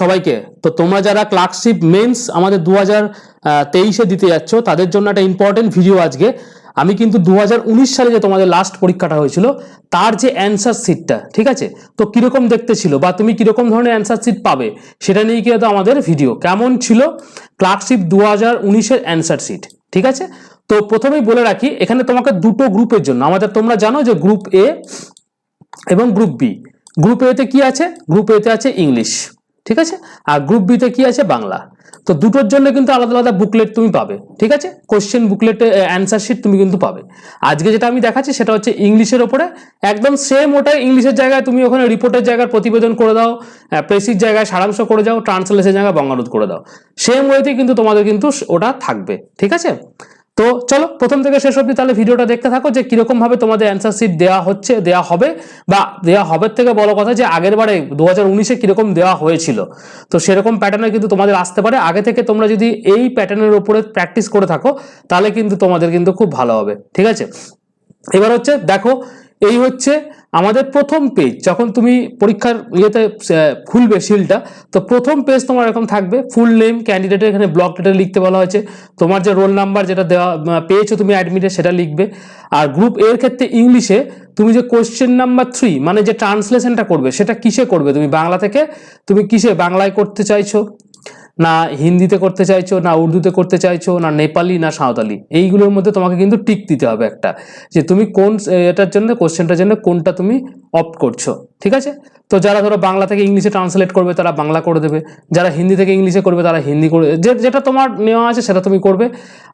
সবাইকে। তো তোমরা যারা ক্লার্কশিপ মেন্স আমাদের 2023-এ দিতে যাচ্ছ তাদের জন্য একটা ইম্পর্টেন্ট ভিডিও আজকে। আমি কিন্তু 2019 সালে যে তোমাদের লাস্ট পরীক্ষাটা হয়েছিল তার যে অ্যান্সার শিটটা, ঠিক আছে, তো কিরকম দেখতে ছিল বা তুমি কিরকম ধরনের অ্যান্সার শিট পাবে সেটা নিয়ে কিন্তু আমাদের ভিডিও। কেমন ছিল ক্লার্কশিপ 2019-এর অ্যান্সার শিট, ঠিক আছে। তো প্রথমেই বলে রাখি, এখানে তোমাকে দুটো গ্রুপের জন্য আমাদের, তোমরা জানো যে গ্রুপ এ এবং গ্রুপ বি। গ্রুপ এতে কি আছে? গ্রুপ এতে আছে ইংলিশ, ঠিক আছে, আর গ্রুপ বিতে কি আছে? বাংলা। তো দুটোর জন্য কিন্তু আলাদা আলাদা বুকলেট তুমি পাবে, ঠিক আছে, কোশ্চেন বুকলেটে অ্যান্সার শিট তুমি কিন্তু পাবে। আজকে যেটা আমি দেখাচ্ছি সেটা হচ্ছে ইংলিশের ওপরে, একদম সেম ওটাই ইংলিশের জায়গায় তুমি ওখানে রিপোর্টের জায়গায় প্রতিবেদন করে দাও, প্রেসির জায়গায় সারাংশ করে যাও, ট্রান্সলেশনের জায়গায় বঙ্গানুবাদ করে দাও, সেম ওয়েতেই কিন্তু তোমাদের কিন্তু ওটা থাকবে, ঠিক আছে। তো চলো প্রথম থেকে শেষ অবধি তাহলে ভিডিওটা দেখতে থাকো যে কিরকম ভাবে তোমাদের অ্যান্সার শিট দেওয়া হচ্ছে, দেওয়া হবে, বা দেওয়া হবে থেকে বড় কথা যে আগের বারে 2019-এ কিরকম দেওয়া হয়েছিল, তো সেরকম প্যাটার্নে কিন্তু তোমাদের আসতে পারে। আগে থেকে তোমরা যদি এই প্যাটার্নের উপরে প্র্যাকটিস করে থাকো তাহলে কিন্তু তোমাদের কিন্তু খুব ভালো হবে, ঠিক আছে। এবার হচ্ছে দেখো, এই হচ্ছে আমাদের প্রথম পেজ। যখন তুমি পরীক্ষার ইয়েতে খুলবে শিলটা, তো প্রথম পেজ তোমার এরকম থাকবে, ফুল নেম, ক্যান্ডিডেটের এখানে ব্লক লেটার লিখতে বলা হয়েছে, তোমার যে রোল নাম্বার যেটা দেওয়া পেয়েছো তুমি অ্যাডমিটে সেটা লিখবে। আর গ্রুপ এর ক্ষেত্রে ইংলিশে তুমি যে কোশ্চেন নাম্বার 3 মানে যে ট্রান্সলেশনটা করবে সেটা কিসে করবে? তুমি বাংলা থেকে তুমি কিসে বাংলায় করতে চাইছো, না হিন্দিতে করতে চাইছো, না উর্দুতে করতে চাইছো, না নেপালি, না সাঁওতালি, এইগুলোর মধ্যে তোমাকে কিন্তু টিক দিতে হবে একটা, যে তুমি কোন এটার জন্য, কোশ্চেনটার জন্য কোনটা তুমি অপ্ট করছো, ঠিক আছে। তো যারা ধরো বাংলা থেকে ইংলিশে ট্রান্সলেট করবে তারা বাংলা করে দেবে, যারা হিন্দি থেকে ইংলিশে করবে তারা হিন্দি করে, যেটা তোমার নেওয়া আছে সেটা তুমি করবে।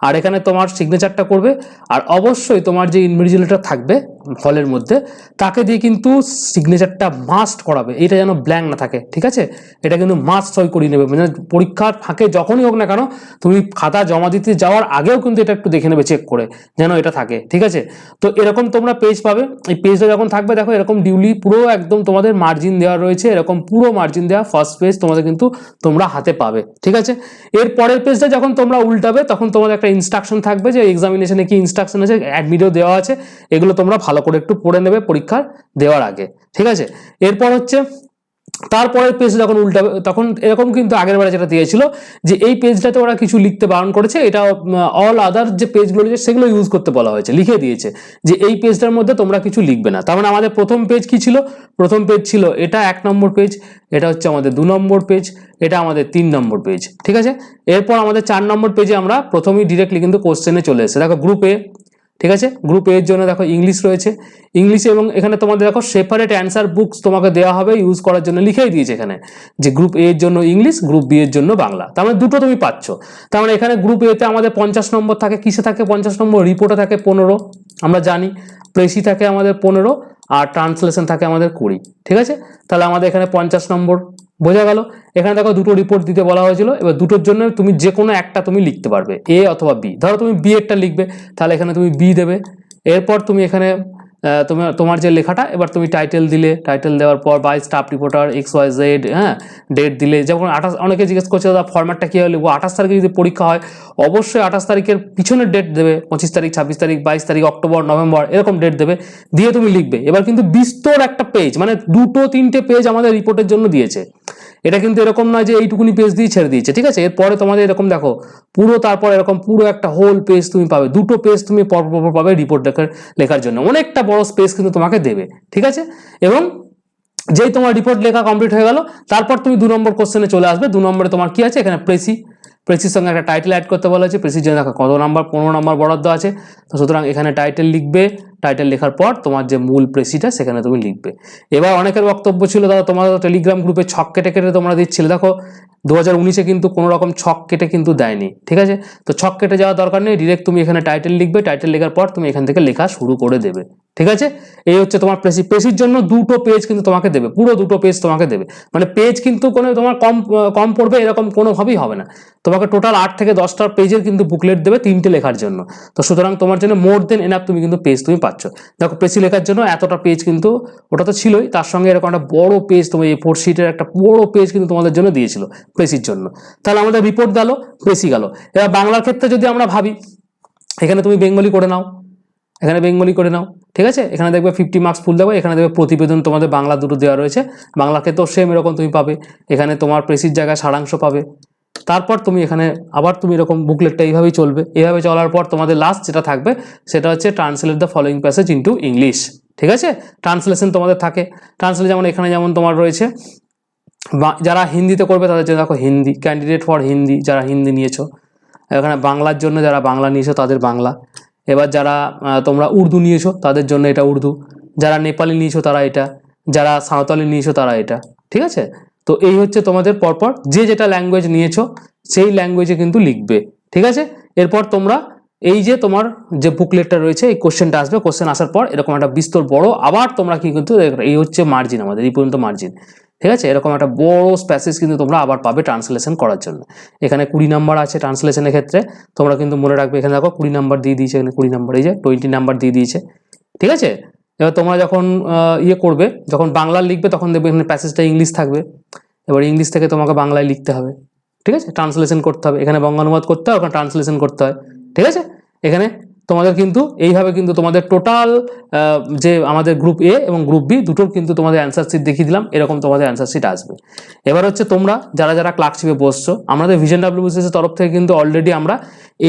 আর এখানে তোমার সিগনেচারটা করবে। আর অবশ্যই তোমার যে ইনভিজিলেটর থাকবে হলের মধ্যে তাকে দিয়ে কিন্তু সিগনেচারটা মাস্ট করাবে, এটা যেন ব্ল্যাঙ্ক না থাকে, ঠিক আছে। এটা কিন্তু মাস্ট সই করিয়ে নেবে, মানে পরীক্ষার ফাঁকে যখনই হোক না কেন তুমি খাতা জমা দিতে যাওয়ার আগেও কিন্তু এটা একটু দেখে নেবে চেক করে যেন এটা থাকে, ঠিক আছে। তো এরকম তোমরা পেজ পাবে। এই পেজটা যখন থাকবে দেখো এরকম ডিউলি পুরো একদম তোমাদের মার্জিন দেওয়া রয়েছে, এরকম পুরো মার্জিন দেওয়া ফার্স্ট পেজ তোমাদের কিন্তু তোমরা হাতে পাবে, ঠিক আছে। এর পরের পেজটা যখন তোমরা উল্টাবে তখন তোমাদের একটা ইনস্ট্রাকশন থাকবে যে এক্সামিনেশনে কি ইনস্ট্রাকশন আছে, অ্যাডমিটও দেওয়া আছে, এগুলো তোমরা ভালো করে একটু পড়ে নেবে পরীক্ষার দেওয়ার আগে, ঠিক আছে। এরপর হচ্ছে তারপরের পেজ যখন উল্টাবে তখন এরকম কিন্তু আগের বারে যেটা দিয়েছিল যে এই পেজটাতে ওরা কিছু লিখতে বারণ করেছে, এটা অল আদার যে পেজগুলো রয়েছে সেগুলো ইউজ করতে বলা হয়েছে, লিখে দিয়েছে যে এই পেজটার মধ্যে তোমরা কিছু লিখবে না। তার মানে আমাদের প্রথম পেজ কি ছিল? প্রথম পেজ ছিল এটা 1 নম্বর পেজ, এটা হচ্ছে আমাদের 2 নম্বর পেজ, এটা আমাদের 3 নম্বর পেজ, ঠিক আছে। এরপর আমাদের 4 নম্বর পেজে আমরা প্রথমেই ডিরেক্টলি কিন্তু কোশ্চেনে চলে এসেছে। দেখো গ্রুপ এ, ঠিক আছে, গ্রুপ এর জন্য দেখো ইংলিশ রয়েছে, ইংলিশে, এবং এখানে তোমাদের দেখো সেপারেট অ্যান্সার বুকস তোমাকে দেওয়া হবে ইউজ করার জন্য, লিখেই দিয়েছে এখানে যে গ্রুপ এ এর জন্য ইংলিশ, গ্রুপ বি এর জন্য বাংলা। তার মানে দুটো তুমি পাচ্ছ। তার মানে এখানে গ্রুপ এতে আমাদের 50 নম্বর থাকে, কিসে থাকে 50 নম্বর? রিপোর্টে থাকে 15, আমরা জানি, প্রেসি থাকে আমাদের 15, আর ট্রান্সলেশন থাকে আমাদের 20, ঠিক আছে। তাহলে আমাদের এখানে 50 নম্বর বোঝা গেল। এখানে দেখো দুটো রিপোর্ট দিতে বলা হয়েছিল, এবার দুটোর জন্য তুমি যে কোনো একটা তুমি লিখতে পারবে, এ অথবা বি। ধরো তুমি বি এরটা লিখবে, তাহলে এখানে তুমি বি দেবে। এরপর তুমি এখানে তোমার যে লেখাটা, এবার তুমি টাইটেল দিলে, টাইটেল দেওয়ার পর বাই স্টাফ রিপোর্টার XYZ, হ্যাঁ, ডেট দিলে। যখন 28, অনেকে জিজ্ঞেস করছে দাদা ফরম্যাটটা কী হলে, 28 তারিখে যদি পরীক্ষা হয় অবশ্যই 28 তারিখের পিছনের ডেট দেবে, 25 তারিখ, 26 তারিখ, 22 তারিখ, অক্টোবর, নভেম্বর, এরকম ডেট দেবে, দিয়ে তুমি লিখবে। এবার কিন্তু বিস্তর একটা পেজ, মানে 2-3টে পেজ আমাদের রিপোর্টের জন্য দিয়েছে। এটা কিন্তু এরকম নয় যে এইটুকুনি পেজ দিয়ে ছেড়ে দিয়েছে, ঠিক আছে। এরপরে তোমাদের এরকম দেখো পুরো, তারপর এরকম পুরো একটা হোল পেজ তুমি পাবে, দুটো পেজ তুমি পরপর পাবে রিপোর্ট লেখার জন্য, অনেকটা বড় স্পেস কিন্তু তোমাকে দেবে, ঠিক আছে। এবং যেই তোমার রিপোর্ট লেখা কমপ্লিট হয়ে গেল তারপর তুমি 2 নম্বর কোশ্চেনে চলে আসবে। 2 নম্বরে তোমার কি আছে? এখানে প্রেসির সঙ্গে একটা টাইটেল অ্যাড করতে বলা হয়েছে। প্রেসির জন্য দেখো কত নাম্বার, 15 নম্বর বরাদ্দ আছে, তো সুতরাং এখানে টাইটেল লিখবে। টাইটেল লেখার পর তোমার যে মূল প্রেসিটা সেখানে তুমি লিখবে। এবার অনেকের বক্তব্য ছিল দাদা তোমার টেলিগ্রাম গ্রুপে ছক কেটে কেটে তোমরা দিচ্ছিলে, দেখো 2019-এ কিন্তু কোনো রকম ছক কেটে কিন্তু দেয়নি, ঠিক আছে। তো ছক কেটে যাওয়ার দরকার নেই, ডিরেক্ট তুমি এখানে টাইটেল লিখবে, টাইটেল লেখার পর তুমি এখান থেকে লেখা শুরু করে দেবে, ঠিক আছে। এই হচ্ছে তোমার প্রেসির জন্য দুটো পেজ কিন্তু তোমাকে দেবে, পুরো দুটো পেজ তোমাকে দেবে, মানে পেজ কিন্তু কোনো তোমার কম পড়বে এরকম কোনোভাবেই হবে না। তোমাকে টোটাল 8 থেকে 10টা পেজের কিন্তু বুকলেট দেবে 3টে লেখার জন্য, তো সুতরাং তোমার জন্য মোর দেন এনাফ তুমি কিন্তু পেজ তুমি পাচ্ছ। দেখো প্রেসি লেখার জন্য এতটা পেজ কিন্তু ওটা তো ছিলই, তার সঙ্গে এরকম একটা বড় পেজ, তোমার A4 শিটের একটা বড় পেজ কিন্তু তোমাদের জন্য দিয়েছিল প্রেসির জন্য। তাহলে আমাদের রিপোর্ট গেল, প্রেসি গেল। এবার বাংলার ক্ষেত্রে যদি আমরা ভাবি, এখানে তুমি বেঙ্গলি করে নাও, এখানে বেঙ্গলি করে নাও, ঠিক আছে। এখানে দেখবে 50 মার্কস ফুল দেবে, এখানে দেখবে প্রতিবেদন তোমাদের বাংলা দুটো দেওয়া রয়েছে, বাংলা ক্ষেত্রেও সেম এরকম তুমি পাবে, এখানে তোমার প্রেসির জায়গায় সারাংশ পাবে। তারপর তুমি এখানে আবার তুমি এরকম বুকলেটটা এইভাবেই চলবে, এইভাবে চলার পর তোমাদের লাস্ট যেটা থাকবে সেটা হচ্ছে translate the following passage into English, ঠিক আছে। ট্রান্সলেশন তোমাদের থাকে, ট্রান্সলেশন যেমন এখানে যেমন তোমার রয়েছে যারা হিন্দিতে করবে তাদের জন্য দেখো হিন্দি, ক্যান্ডিডেট ফর হিন্দি যারা হিন্দি নিয়েছো, এখানে বাংলার জন্য যারা বাংলা নিয়েছো তাদের বাংলা, এবার যারা তোমরা উর্দু নিয়েছো তাদের জন্য এটা উর্দু, যারা নেপালি নিয়েছো তারা এটা, যারা সাঁওতালি নিয়েছো তারা এটা, ঠিক আছে। তো এই হচ্ছে তোমাদের পরপর যে যেটা ল্যাঙ্গুয়েজ নিয়েছো সেই ল্যাঙ্গুয়েজে কিন্তু লিখবে, ঠিক আছে। এরপর তোমরা এই যে তোমার যে বুকলেটটা রয়েছে এই কোশ্চেনটা আসবে, কোশ্চেন আসার পর এরকম একটা বিস্তর বড় আবার তোমরা কি কিন্তু এই হচ্ছে মার্জিন, আমাদের এই পর্যন্ত মার্জিন, ঠিক আছে। এরকম একটা বড় প্যাসেজ কিন্তু তোমরা আবার পাবে ট্রান্সলেশন করার জন্য। এখানে 20 নাম্বার আছে ট্রান্সলেশনের ক্ষেত্রে, তোমরা কিন্তু মনে রাখবে এখানে দেখো 20 নাম্বার দিয়ে দিয়েছে, এখানে 20 নাম্বার, এই যে 20 নাম্বার দিয়ে দিয়েছে, ঠিক আছে। এবার তোমরা যখন করবে, যখন বাংলা লিখবে তখন দেখবে এখানে প্যাসেজটা ইংলিশ থাকবে, এবার ইংলিশ থেকে তোমাকে বাংলায় লিখতে হবে, ঠিক আছে, ট্রান্সলেশন করতে হবে, এখানে বঙ্গানুবাদ করতে হয়, ওখানে ট্রান্সলেশন করতে হয়, ঠিক আছে। এখানে তোমাদের কিন্তু এইভাবে কিন্তু তোমাদের টোটাল যে আমাদের গ্রুপ এ এবং গ্রুপ বি দুটোর কিন্তু তোমাদের অ্যান্সার শিট দেখিয়ে দিলাম, এরকম তোমাদের অ্যান্সার শিট আসবে। এবার হচ্ছে তোমরা যারা যারা ক্লার্কশিপে বসছো, আমাদের ভিশন ডাব্লিউবিসিএস এর তরফ থেকে কিন্তু অলরেডি আমরা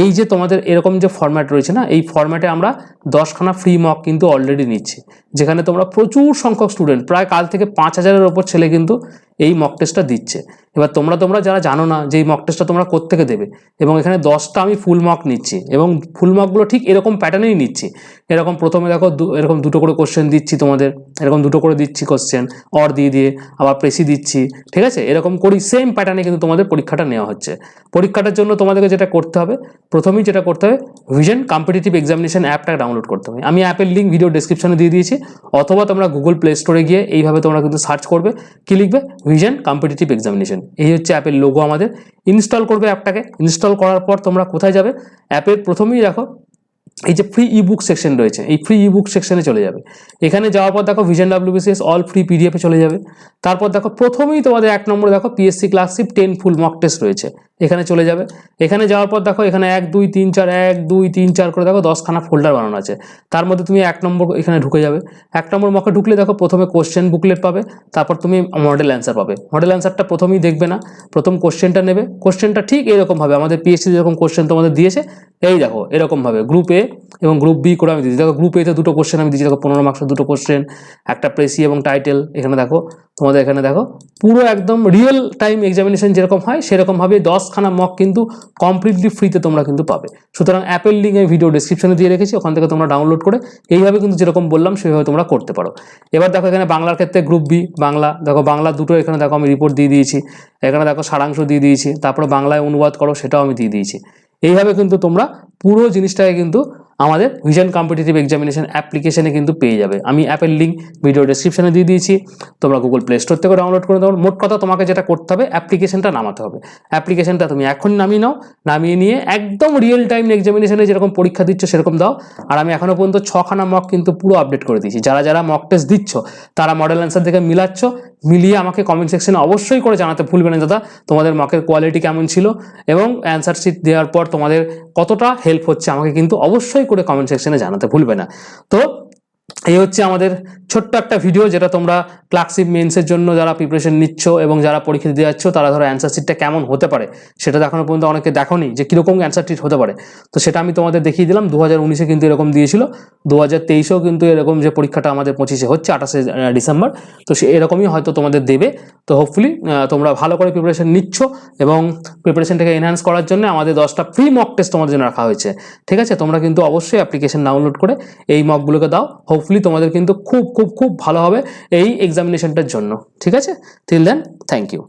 এই যে তোমাদের এরকম যে ফরম্যাট রয়েছে না, এই ফরম্যাটে আমরা 10খানা ফ্রি মক কিন্তু অলরেডি নিচ্ছি, যেখানে তোমরা প্রচুর সংখ্যক স্টুডেন্ট, প্রায় কাল থেকে 5000-এর ওপর ছেলে কিন্তু এই মক টেস্টটা দিচ্ছে। এবার তোমরা যারা জানো না যে এই মক টেস্টটা তোমরা কোত্থেকে দেবে, এবং এখানে 10টা আমি ফুল মক নিচ্ছি, এবং ফুল মকগুলো ঠিক এরকম প্যাটার্নেই নিচ্ছি। এরকম প্রথমে দেখো এরকম দুটো করে কোশ্চেন দিচ্ছি তোমাদের, এরকম দুটো করে দিচ্ছি কোশ্চেন, অর দিয়ে আবার প্রেসি দিচ্ছি, ঠিক আছে। এরকম করি সেম প্যাটার্নে কিন্তু তোমাদের পরীক্ষাটা নেওয়া হচ্ছে। পরীক্ষাটার জন্য তোমাদেরকে যেটা করতে হবে, প্রথমেই যেটা করতে হবে, ভিশন কম্পিটিটিভ এক্সামিনেশন অ্যাপটা ডাউনলোড করতে হবে। আমি অ্যাপের লিঙ্ক ভিডিও ডেসক্রিপশনে দিয়ে দিয়েছি, অথবা তোমরা গুগল প্লে স্টোরে গিয়ে এইভাবে তোমরা কিন্তু সার্চ করবে, কি লিখবে, ভিশন কম্পিটিটিভ এক্সামিনেশন, এই হচ্ছে অ্যাপের লোগো আমাদের। ইনস্টল করবে অ্যাপটাকে, ইনস্টল করার পর তোমরা কোথায় যাবে, অ্যাপের প্রথমেই দেখো এই যে ফ্রি ইবুক সেকশন রয়েছে, এই ফ্রি ইবুক সেকশনে চলে যাবে। এখানে যাওয়ার পর দেখো ভিশন ডাব্লিউবিসিএস অল ফ্রি পিডিএফে চলে যাবে। তারপর দেখো প্রথমেই তোমাদের 1 নম্বরে দেখো PSC clerkship 10 full mock test রয়েছে, এখানে চলে যাবে। এখানে যাওয়ার পর দেখো এখানে 1 2 3 4 1 2 3 4 করে দেখো 10খানা ফোল্ডার বানানো আছে, তার মধ্যে তুমি 1 নম্বর এখানে ঢুকে যাবে। 1 নম্বর মকে ঢুকলে দেখো প্রথমে কোশ্চেন বুকলেট পাবে, তারপর তুমি মডেল অ্যান্সার পাবে। মডেল অ্যান্সারটা প্রথমেই দেখবে না, প্রথম কোশ্চেনটা নেবে। কোশ্চেনটা ঠিক এরকমভাবে আমাদের পিএসসি যেরকম কোশ্চেন তোমাদের দিয়েছে, এই দেখো এরকমভাবে গ্রুপ এ এবং গ্রুপ বি করে আমি দিয়েছি। দেখো গ্রুপ এতে দুটো কোশ্চেন আমি দিয়েছি, দেখো 15 মার্কসের দুটো কোশ্চেন, একটা প্রেসি এবং টাইটেল। এখানে দেখো তোমাদের এখানে দেখো পুরো একদম রিয়েল টাইম এক্সামিনেশন যেরকম হয় সেরকমভাবে 10খানা মক কিন্তু কমপ্লিটলি ফ্রিতে তোমরা কিন্তু পাবে। সুতরাং অ্যাপের লিঙ্ক আমি ভিডিও ডেসক্রিপশনে দিয়ে রেখেছি, ওখান থেকে তোমরা ডাউনলোড করে এইভাবে কিন্তু যেরকম বললাম সেইভাবে তোমরা করতে পারো। এবার দেখো এখানে বাংলার ক্ষেত্রে গ্রুপ বি বাংলা, দেখো বাংলা দুটো এখানে দেখো আমি রিপোর্ট দিয়ে দিয়েছি, এখানে দেখো সারাংশ দিয়ে দিয়েছি, তারপরে বাংলায় অনুবাদ করো সেটাও আমি দিয়ে দিয়েছি। এইভাবে কিন্তু তোমরা পুরো জিনিসটাকে কিন্তু আমাদের ভিশন কম্পিটিটিভ এক্সামিনেশন অ্যাপ্লিকেশনে কিন্তু পেয়ে যাবে। আমি অ্যাপের লিঙ্ক ভিডিও ডেসক্রিপশনে দিয়ে দিয়েছি, তোমরা গুগল প্লে স্টোর থেকে ডাউনলোড করে দাও। মোট কথা তোমাকে যেটা করতে হবে, অ্যাপ্লিকেশনটা নামাতে হবে। অ্যাপ্লিকেশনটা তুমি এখন নামিয়ে নাও, নামিয়ে নিয়ে একদম রিয়েল টাইম এক্সামিনেশনে যেরকম পরীক্ষা দিচ্ছ সেরকম দাও। আর আমি এখনো পর্যন্ত 6খানা মক কিন্তু পুরো আপডেট করে দিয়েছি। যারা যারা মক টেস্ট দিচ্ছ তারা মডেল অ্যান্সার থেকে মিলাচ্ছ, মিলিয়ে আমাকে কমেন্ট সেকশনে অবশ্যই করে জানাতে ভুলবে না দাদা তোমাদের মকের কোয়ালিটি কেমন ছিল, এবং অ্যান্সার শিট দেওয়ার পর তোমাদের কতটা হেল্প হচ্ছে আমাকে কিন্তু অবশ্যই করে কমেন্ট সেকশনে জানাতে ভুলবে না। তো এই হচ্ছে আমাদের ছোট্ট একটা ভিডিও, যেটা তোমরা ক্লার্কশিপ মেন্সের জন্য যারা প্রিপারেশন নিচ্ছ এবং যারা পরীক্ষা দিতে যাচ্ছ তারা ধরো অ্যান্সার শিটটা কেমন হতে পারে সেটা এখনো পর্যন্ত অনেকে দেখোনি, যে কীরকম অ্যান্সার শিট হতে পারে। তো সেটা আমি তোমাদের দেখিয়ে দিলাম। 2019-এ কিন্তু এরকম দিয়েছিল, 2023-এও কিন্তু এরকম যে পরীক্ষাটা আমাদের 25-এ হচ্ছে 28শে ডিসেম্বর, তো সে এরকমই হয়তো তোমাদের দেবে। তো হোপফুলি তোমরা ভালো করে প্রিপারেশন নিচ্ছ, এবং প্রিপারেশনটাকে এনহ্যান্স করার জন্য আমাদের 10টা ফ্রি মক টেস্ট তোমাদের জন্য রাখা হয়েছে, ঠিক আছে। তোমরা কিন্তু অবশ্যই অ্যাপ্লিকেশন ডাউনলোড করে এই মকগুলোকে দাও, হোপফুলি তোমাদের কিন্তু খুব খুব খুব ভালো হবে এই এক্সামিনেশনটার জন্য, ঠিক আছে। Till then thank you.